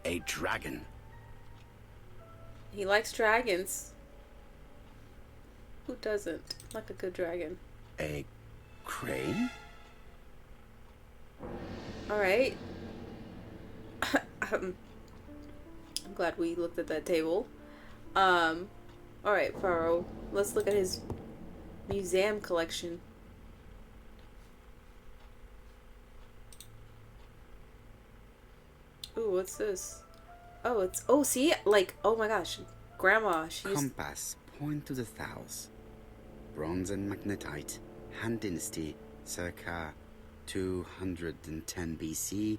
A dragon. He likes dragons. Who doesn't like a good dragon? A crane? Alright. I'm glad we looked at that table. Alright, Poirot. Let's look at his museum collection. Ooh, what's this? Oh, it's... Oh, see? Like, oh my gosh. grandma. She used... Compass, point to the south. Bronze and magnetite, Han Dynasty, circa 210 BC,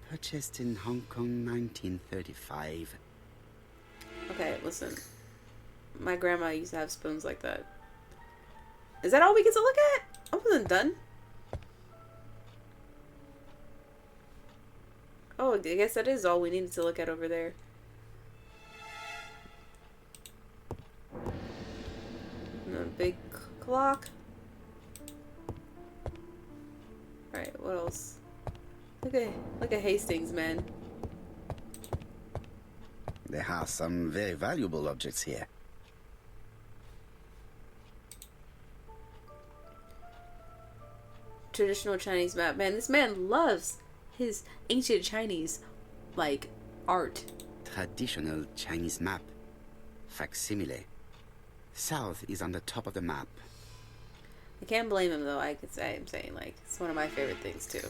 purchased in Hong Kong 1935. Okay, listen. My grandma used to have spoons like that. Is that all we get to look at? I wasn't done. Oh, I guess that is all we needed to look at over there. And a big clock. Alright, what else? Look at Hastings, man. There are some very valuable objects here. Traditional Chinese map. Man, this man loves his ancient Chinese, like, art. Traditional Chinese map. Facsimile. South is on the top of the map. I can't blame him, though. I could say, I'm saying, like, it's one of my favorite things, too.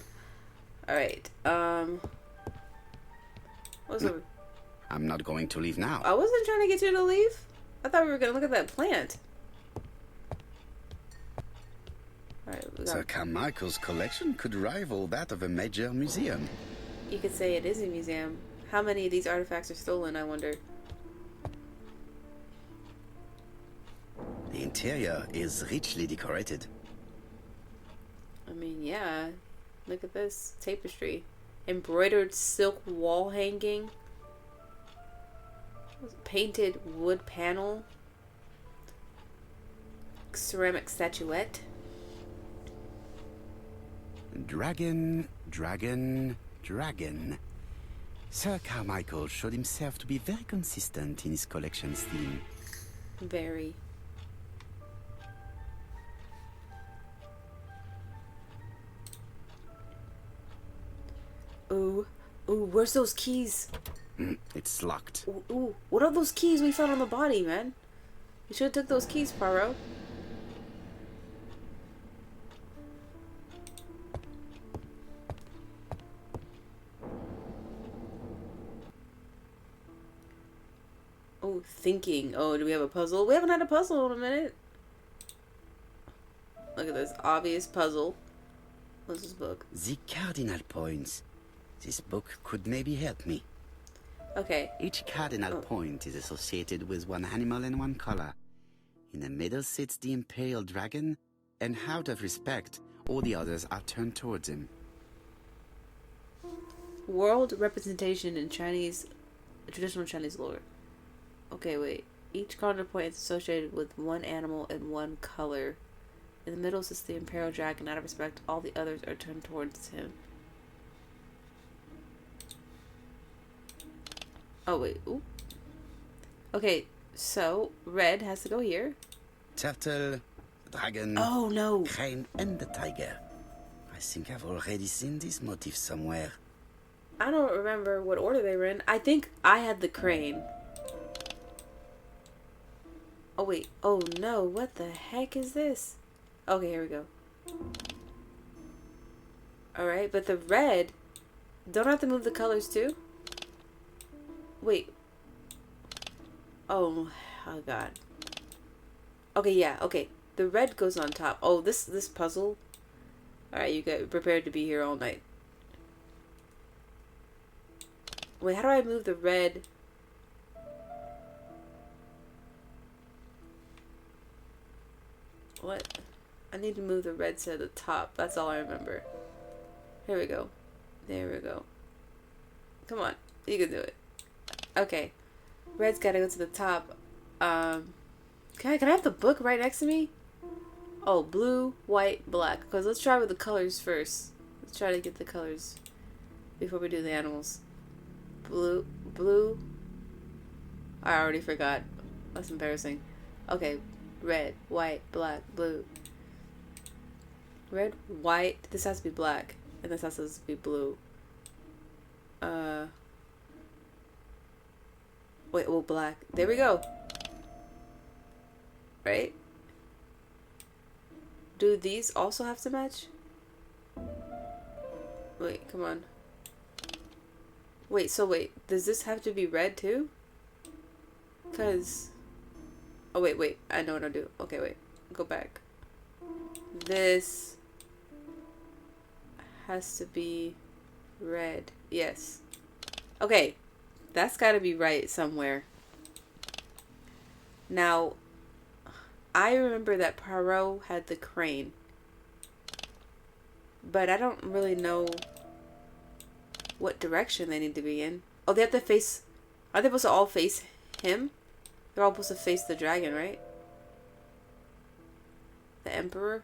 Alright, what's over? I'm not going to leave now. I wasn't trying to get you to leave. I thought we were gonna look at that plant. Alright, we got... Sir Carmichael's collection could rival that of a major museum. You could say it is a museum. How many of these artifacts are stolen, I wonder? The interior is richly decorated. I mean, yeah. Look at this tapestry. Embroidered silk wall hanging. Painted wood panel. Ceramic statuette. Dragon, dragon, dragon. Sir Carmichael showed himself to be very consistent in his collection's theme. Very. Ooh. Ooh, where's those keys? It's locked. Ooh, what are those keys we found on the body, man? You should have took those keys, Poirot. Oh, thinking. Oh, do we have a puzzle? We haven't had a puzzle in a minute. Look at this obvious puzzle. What's this book? The cardinal points. This book could maybe help me. Okay. Each cardinal point is associated with one animal and one color. In the middle sits the imperial dragon, and out of respect, all the others are turned towards him. World representation in Chinese, traditional Chinese lore. Okay, wait. Each cardinal point is associated with one animal and one color. In the middle sits the imperial dragon. Out of respect, all the others are turned towards him. Oh, wait. Ooh. Okay, so red has to go here. Turtle, dragon, Oh, no. crane, and the tiger. I think I've already seen this motif somewhere. I don't remember what order they were in. I think I had the crane. Oh, wait. Oh, no. What the heck is this? Okay, here we go. Alright, but the red... Don't I have to move the colors too? Wait. Oh God. Okay, yeah, okay. The red goes on top. Oh, this puzzle. Alright, you get prepared to be here all night. Wait, how do I move the red? What? I need to move the red to the top. That's all I remember. Here we go. There we go. Come on. You can do it. Okay. Red's gotta go to the top. Can I have the book right next to me? Oh, blue, white, black. Because let's try with the colors first. Let's try to get the colors before we do the animals. Blue. I already forgot. That's embarrassing. Okay. Red, white, black, blue. Red, white. This has to be black. And this has to be blue. Wait, oh, black. There we go. Right? Do these also have to match? Wait, come on. Wait, so wait. Does this have to be red too? Because... Oh, wait. I know what I'll do. Okay, wait. Go back. This has to be red. Yes. Okay. That's got to be right somewhere. Now, I remember that Poirot had the crane. But I don't really know what direction they need to be in. Oh, they have to face... Are they supposed to all face him? They're all supposed to face the dragon, right? The Emperor?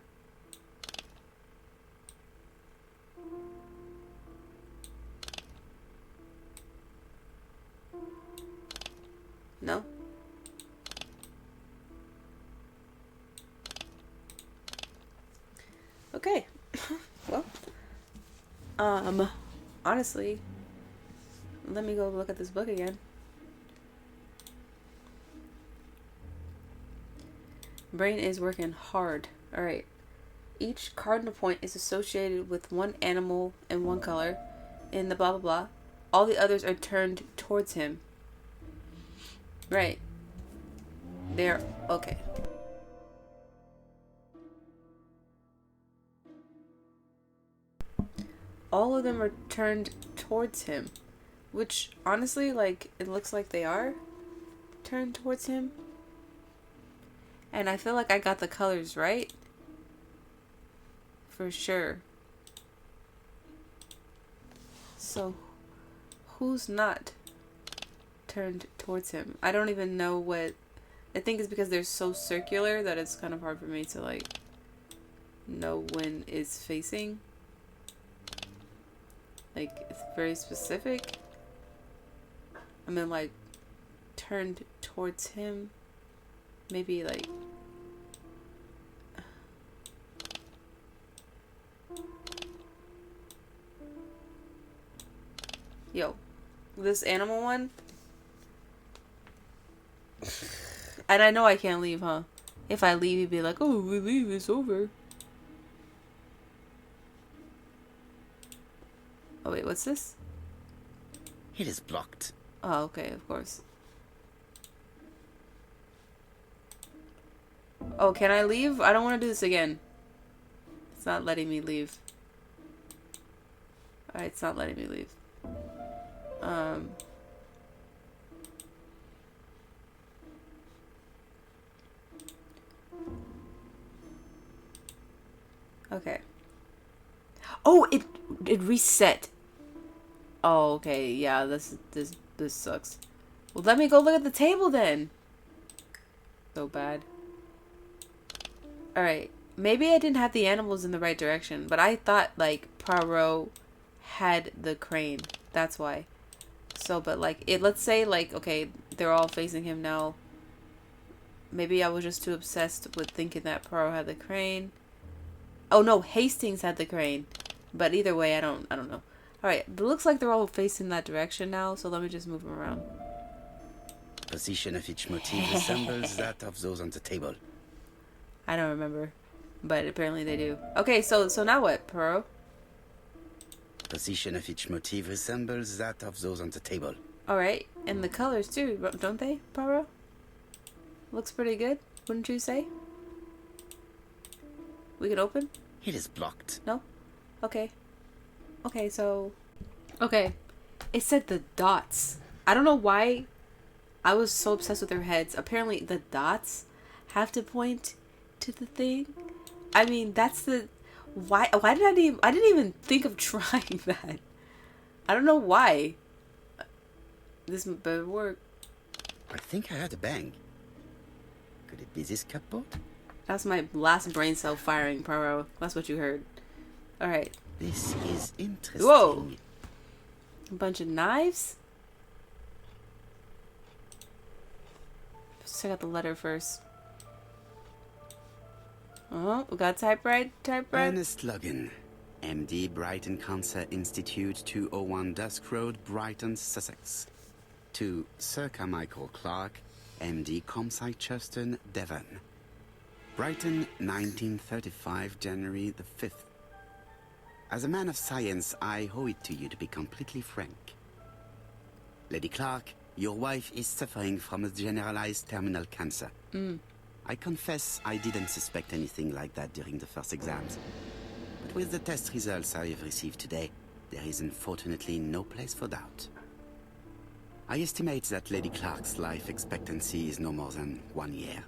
No? Okay. Well. Honestly, let me go look at this book again. Brain is working hard. Alright. Each cardinal point is associated with one animal and one color in the blah blah blah. All the others are turned towards him. Right. They're okay. All of them are turned towards him. Which, honestly, like, it looks like they are turned towards him. And I feel like I got the colors right. For sure. So, who's not turned towards him? I don't even know what... I think it's because they're so circular that it's kind of hard for me to, like, know when is facing. Like, it's very specific. I mean, like, turned towards him. Maybe, like... Yo. This animal one? And I know I can't leave, huh? If I leave, he'd be like, oh, we leave, it's over. Oh, wait, what's this? It is blocked. Oh, okay, of course. Oh, can I leave? I don't want to do this again. It's not letting me leave. Alright, it's not letting me leave. Okay. Oh, it reset. Oh, okay. Yeah, this sucks. Well, let me go look at the table then. So bad. Alright. Maybe I didn't have the animals in the right direction, but I thought, like, Poirot had the crane. That's why. So, but, like, let's say, like, okay, they're all facing him now. Maybe I was just too obsessed with thinking that Poirot had the crane. Oh, no, Hastings had the crane. But either way, I don't know. Alright, it looks like they're all facing that direction now, so let me just move them around. Position of each motif resembles that of those on the table. I don't remember, but apparently they do. Okay, so now what, Poirot? Position of each motif resembles that of those on the table. Alright, and the colors too, don't they, Poirot? Looks pretty good, wouldn't you say? We can open? It is blocked. No? Okay. Okay, so... Okay. It said the dots. I don't know why I was so obsessed with their heads. Apparently the dots have to point to the thing. I mean, that's the... Why did I didn't even think of trying that. I don't know why. This better work. I think I heard a bang. Could it be this cupboard? That's my last brain cell firing, Poirot. That's what you heard. Alright. This is interesting. Whoa! A bunch of knives? Let's check out the letter first. Oh, we got typewriter. Ernest Logan, MD, Brighton Cancer Institute, 201 Dusk Road, Brighton, Sussex. To Sir Carmichael Clark, MD, Comsite Churton, Devon. Brighton, 1935, January the 5th. As a man of science, I owe it to you to be completely frank. Lady Clark, Your wife is suffering from a generalized terminal cancer. I confess I didn't suspect anything like that during the first exams. But with the test results I have received today, there is unfortunately no place for doubt. I estimate that Lady Clark's life expectancy is no more than 1 year.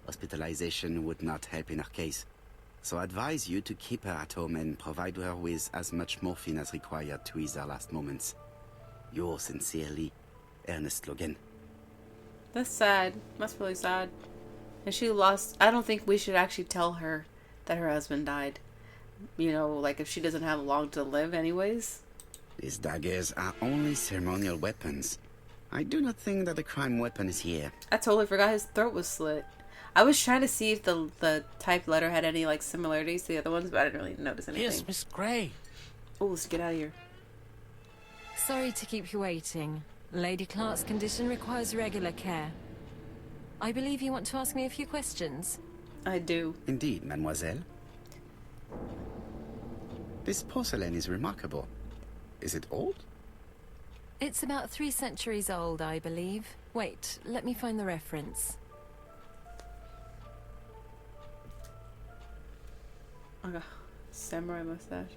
Hospitalization would not help in her case, so I advise you to keep her at home and provide her with as much morphine as required to ease her last moments. Yours sincerely, Ernest Logan. That's sad. That's really sad. And she lost... I don't think we should actually tell her that her husband died. You know, like if she doesn't have long to live anyways. These daggers are only ceremonial weapons. I do not think that the crime weapon is here. I totally forgot his throat was slit. I was trying to see if the typed letter had any like similarities to the other ones, but I didn't really notice anything. Yes, Miss Grey. Oh, let's get out of here. Sorry to keep you waiting. Lady Clark's condition requires regular care. I believe you want to ask me a few questions. I do. Indeed, mademoiselle. This porcelain is remarkable. Is it old? It's about 3 centuries old, I believe. Wait, let me find the reference. Okay. Samurai mustache.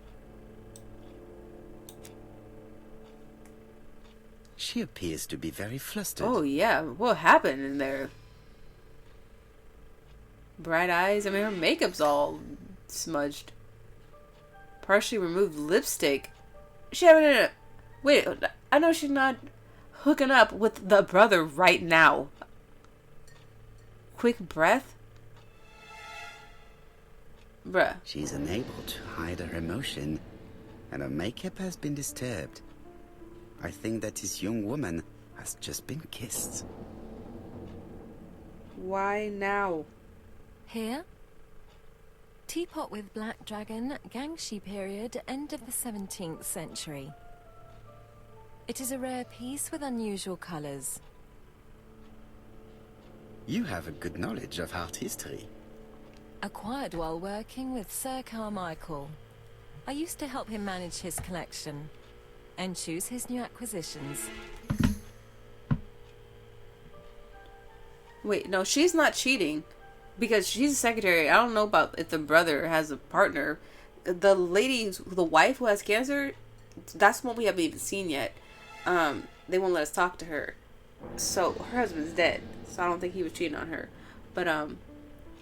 She appears to be very flustered. Oh yeah, what happened in there? Bright eyes. I mean, her makeup's all smudged. Partially removed lipstick. She having a... Wait, I know she's not hooking up with the brother right now. Quick breath? Bruh. She's unable to hide her emotion, and her makeup has been disturbed. I think that this young woman has just been kissed. Why now? Here? Teapot with black dragon, Gangshi period, end of the 17th century. It is a rare piece with unusual colours. You have a good knowledge of art history. Acquired while working with Sir Carmichael. I used to help him manage his collection and choose his new acquisitions. Wait, no, she's not cheating. Because she's a secretary. I don't know about if the brother has a partner. The lady, the wife who has cancer, that's one we haven't even seen yet. They won't let us talk to her. So, her husband's dead. So, I don't think he was cheating on her. But,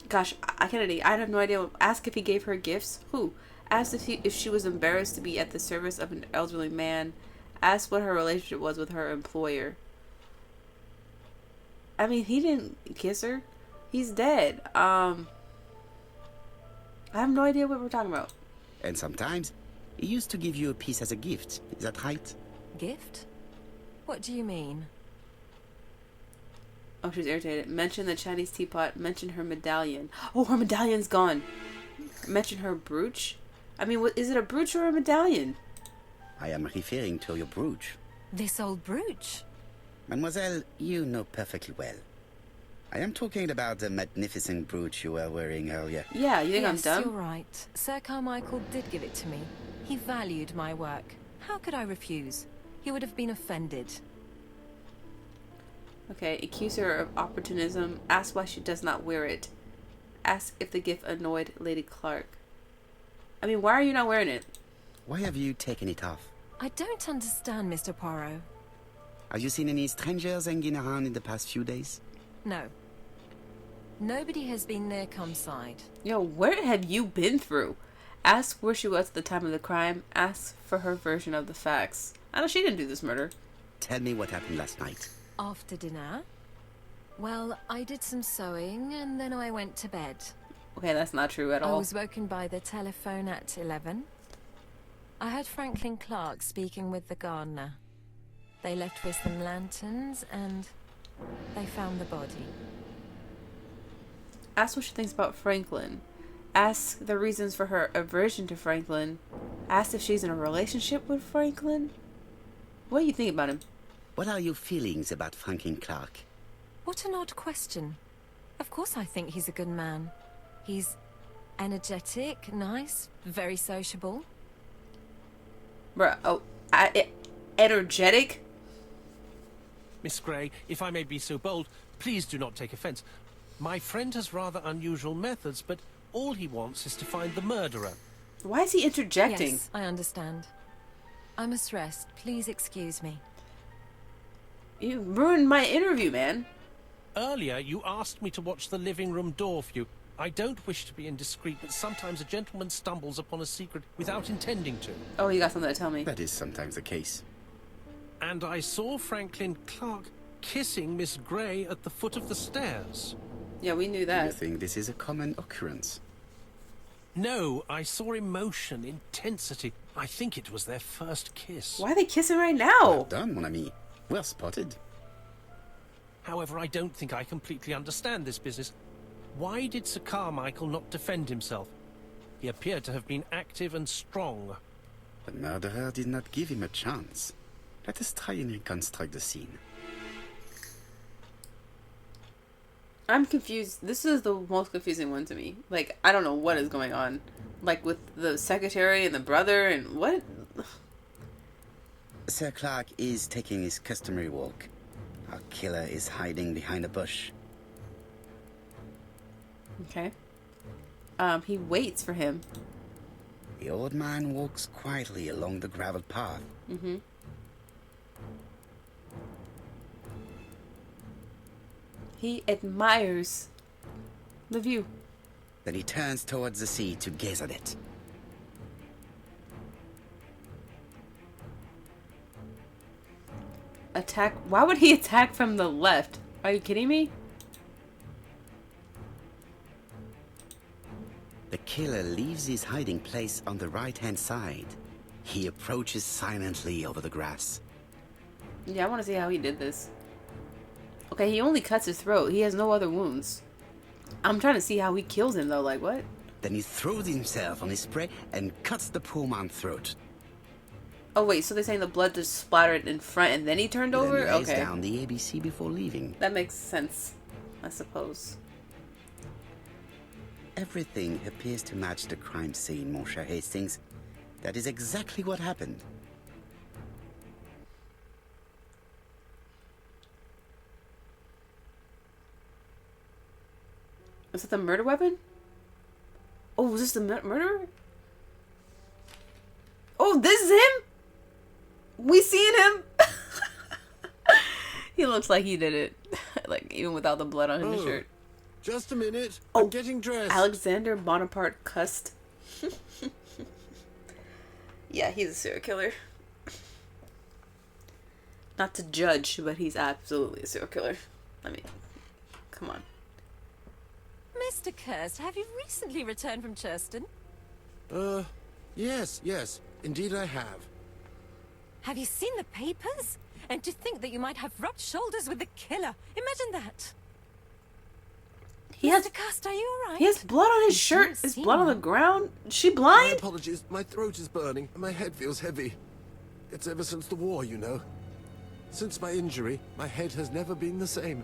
gosh, Kennedy, I have no idea. Ask if he gave her gifts. Who? Asked if she was embarrassed to be at the service of an elderly man. Asked what her relationship was with her employer. I mean, he didn't kiss her. He's dead. I have no idea what we're talking about. And sometimes, he used to give you a piece as a gift. Is that right? Gift? What do you mean? Oh, she's irritated. Mention the Chinese teapot. Mention her medallion. Oh, her medallion's gone. Mention her brooch. I mean, is it a brooch or a medallion? I am referring to your brooch. This old brooch? Mademoiselle, you know perfectly well. I am talking about the magnificent brooch you were wearing earlier. Yeah, you think Yes, I'm you're dumb? right. Sir Carmichael did give it to me. He valued my work. How could I refuse? He would have been offended. Okay, accuse her of opportunism. Ask why she does not wear it. Ask if the gift annoyed Lady Clark. I mean, why are you not wearing it? Why have you taken it off? I don't understand, Mr. Poirot. Have you seen any strangers hanging around in the past few days? No. Nobody has been near Cumside. Yo, where have you been through? Ask where she was at the time of the crime. Ask for her version of the facts. I know she didn't do this murder. Tell me what happened last night. After dinner? Well, I did some sewing and then I went to bed. Okay, that's not true at I all. was woken by the telephone at 11. I heard Franklin Clark speaking with the gardener. They left with some lanterns and they found the body. Ask what she thinks about Franklin. Ask the reasons for her aversion to Franklin. Ask if she's in a relationship with Franklin. What do you think about him? What are your feelings about Franklin Clark? What an odd question. Of course I think he's a good man. He's energetic, nice, very sociable. Bruh, oh, energetic? Miss Grey, if I may be so bold, please do not take offence. My friend has rather unusual methods, but all he wants is to find the murderer. Why is he interjecting? Yes, I understand. I must rest. Please excuse me. You ruined my interview, man. Earlier, you asked me to watch the living room door for you. I don't wish to be indiscreet, but sometimes a gentleman stumbles upon a secret without intending to. Oh, you got something to tell me. That is sometimes the case. And I saw Franklin Clark kissing Miss Grey at the foot of the stairs. Yeah, we knew You that. think this is a common occurrence? No, I saw emotion, intensity. I think it was their first kiss. Why are they kissing right now? Well done, mon ami. Well spotted. However, I don't think I completely understand this business. Why did Sir Carmichael not defend himself? He appeared to have been active and strong. The murderer did not give him a chance. Let us try and reconstruct the scene. I'm confused. This is the most confusing one to me. Like, I don't know what is going on. Like, with the secretary and the brother and what? Sir Clark is taking his customary walk. Our killer is hiding behind a bush. Okay. He waits for him. The old man walks quietly along the gravel path. Mm-hmm. He admires the view. Then he turns towards the sea to gaze at it. Attack. Why would he attack from the left? Are you kidding me? The killer leaves his hiding place on the right-hand side. He approaches silently over the grass. Yeah, I want to see how he did this. Okay, he only cuts his throat. He has no other wounds. I'm trying to see how he kills him, though. Like, what? Then he throws himself on his prey and cuts the poor man's throat. Oh, wait, so they're saying the blood just splattered in front and then he turned over? Then lays Okay. down the ABC before leaving. That makes sense, I suppose. Everything appears to match the crime scene, mon cher Hastings. That is exactly what happened. Is that the murder weapon? Oh, was this the murderer? Oh, this is him? We seeing him? He looks like he did it. Like, even without the blood on his shirt. Just a minute. Oh, I'm getting dressed. Alexander Bonaparte Cust. Yeah, he's a serial killer. Not to judge, but he's absolutely a serial killer. I mean, come on. Mr. Kirst, have you recently returned from Churston? Yes. Indeed I have. Have you seen the papers? And to think that you might have rubbed shoulders with the killer. Imagine that. He has Mr. Kirst, are you alright? He has blood on his You shirt. can't Is see blood on me. the ground? Is she My blind? apologies. My throat is burning and my head feels heavy. It's ever since the war, you know. Since my injury, my head has never been the same.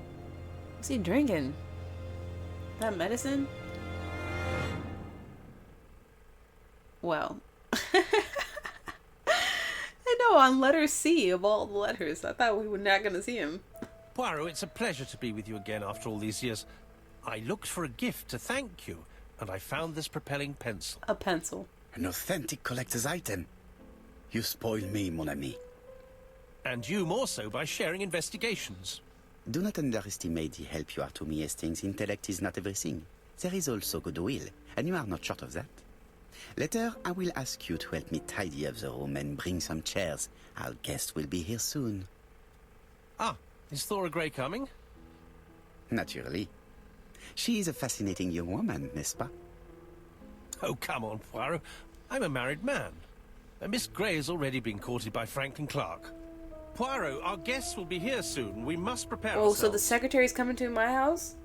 What's he drinking? That medicine? Well. I know, on letter C of all the letters. I thought we were not going to see him. Poirot, it's a pleasure to be with you again after all these years. I looked for a gift to thank you, and I found this propelling pencil. A pencil. An authentic collector's item. You spoil me, mon ami. And you more so by sharing investigations. Do not underestimate the help you are to me, Hastings. Intellect is not everything. There is also goodwill, and you are not short of that. Later, I will ask you to help me tidy up the room and bring some chairs. Our guest will be here soon. Ah, is Thora Grey coming? Naturally. She is a fascinating young woman, n'est-ce pas? Oh, come on, Poirot. I'm a married man. And Miss Grey has already been courted by Franklin Clark. Poirot, our guests will be here soon. We must prepare Oh, ourselves. so the secretary's coming to my house?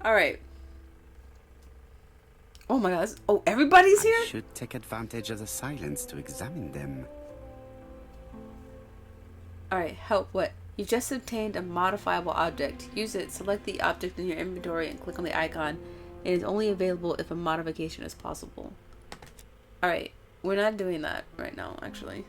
Alright. Oh my god. Oh, everybody's here? I should take advantage of the silence to examine them. Alright, help. What? You just obtained a modifiable object. Use it. Select the object in your inventory and click on the icon. It is only available if a modification is possible. Alright. We're not doing that right now, actually.